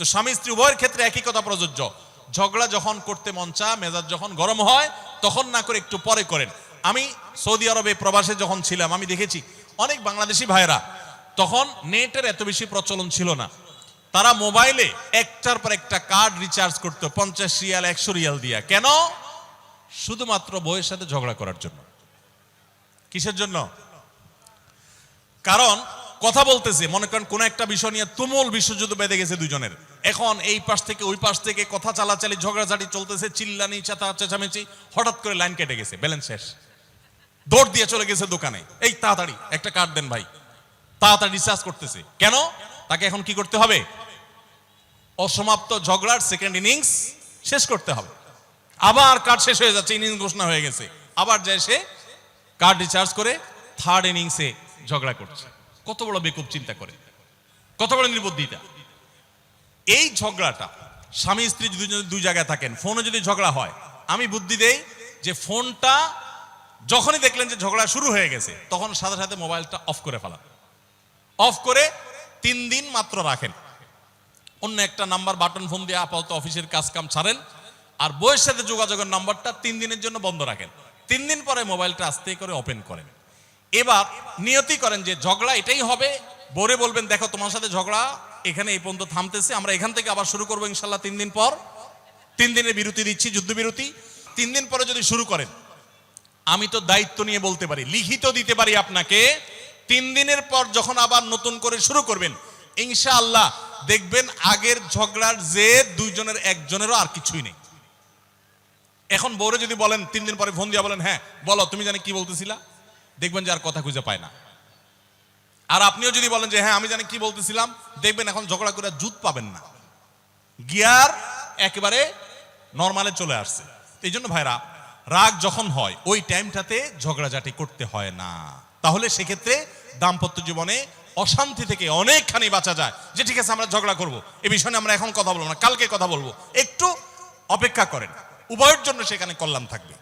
তো স্বামী স্ত্রী উভয়ের ক্ষেত্রে একই কথা প্রযোজ্য। ঝগড়া যখন করতে মন চায়, মেজাজ যখন গরম হয়, তখন না করে একটু পরে করেন। আমি সৌদি আরবে প্রবাসে যখন ছিলাম, আমি দেখেছি অনেক বাংলাদেশি ভাইয়েরা, তখন নেটের এত বেশি প্রচলন ছিল না, তারা মোবাইলে একটার পর একটা কার্ড রিচার্জ করতো 50 রিয়াল 100 রিয়াল দিয়া। কেন? শুধুমাত্র বউয়ের সাথে ঝগড়া করার জন্য। কিসের জন্য? কারণ কথা বলতেছে, মনে করেন কোন একটা বিষয় নিয়ে তুমুল বিশ্বযুদ্ধ বেঁধে গেছে দুজনের, এখন এই পাশ থেকে ওই পাশ থেকে কথা চালাচালি, ঝগড়াঝাটি চলতেছে, চিল্লানি চেঁচামেচি, হঠাৎ করে লাইন কেটে গেছে, ব্যালেন্স শেষ, দৌড় দিয়ে চলে গেছে দোকানে, এই তাড়াতাড়ি একটা কার্ড দেন ভাই, তাড়াতাড়ি রিচার্জ করতেছে। কেন? তাকে এখন কি করতে হবে? অসমাপ্ত ঝগড়ার সেকেন্ড ইনিংস শেষ করতে হবে। আবার কার্ড শেষ হয়ে যাচ্ছে, ইনিংস ঘোষণা হয়ে গেছে, আবার যায় সে কার্ড রিচার্জ করে থার্ড ইনিংসে ঝগড়া করছে। কত বড় বেকুব চিন্তা করে, কত বড় নির্বুদ্ধিতা। এই ঝগড়াটা স্বামী স্ত্রী যদি দুই জায়গায় থাকেন, ফোনে যদি ঝগড়া হয়, আমি বুদ্ধি দেই যে ফোনটা যখনই দেখলেন যে ঝগড়া শুরু হয়ে গেছে, তখন সাথে সাথে মোবাইলটা অফ করে ফেলান। অফ করে 3 দিন মাত্র রাখেন, অন্য একটা নাম্বার বাটন ফোন দিয়ে আপাতত অফিসের কাজ কাম ছাড়েন, আর বউয়ের সাথে যোগাযোগের নাম্বারটা 3 দিনের জন্য বন্ধ রাখেন। 3 দিন পরে মোবাইলটা আস্তে করে ওপেন করেন। এবার নিয়তি করেন যে ঝগড়া এটাই হবে, বউরে বলবেন দেখো তোমার সাথে ঝগড়া এখানে এই পর্যন্ত থামতেছে, আমরা এখান থেকে আবার শুরু করবো ইনশাল্লাহ 3 দিন পর। 3 দিনের বিরতি দিচ্ছি, যুদ্ধবিরতি। 3 দিন পরে যদি শুরু করেন, আমি তো দায়িত্ব নিয়ে বলতে পারি, লিখিত দিতে পারি আপনাকে, 3 দিনের পর যখন আবার নতুন করে শুরু করবেন, ইনশাআল্লাহ দেখবেন আগের ঝগড়ার যে দুইজনের একজনেরও আর কিছুই নেই। এখন বউরে যদি বলেন 3 দিন পরে ফোন দিয়া বলেন হ্যাঁ বলো তুমি জানি কি বলতেছিলা, দেখবেন যে আর কথা খুঁজে পায় না। আর আপনিও যদি বলেন যে হ্যাঁ আমি জানি কি বলতেছিলাম, দেখবেন এখন ঝগড়া করে জুত পাবেন না, গিয়ার একেবারে নরমালে চলে আসছে। এই জন্য ভাইরা, রাগ যখন হয় ওই টাইমটাতে ঝগড়াঝাটি করতে হয় না। তাহলে সেক্ষেত্রে দাম্পত্য জীবনে অশান্তি থেকে অনেকখানি বাঁচা যায়। যে ঠিক আছে আমরা ঝগড়া করব, এই বিষয়ে আমরা এখন কথা বলবো না, কালকে কথা বলবো, একটু অপেক্ষা করেন, উভয়ের জন্য সেখানে কল্যাণ থাকবে।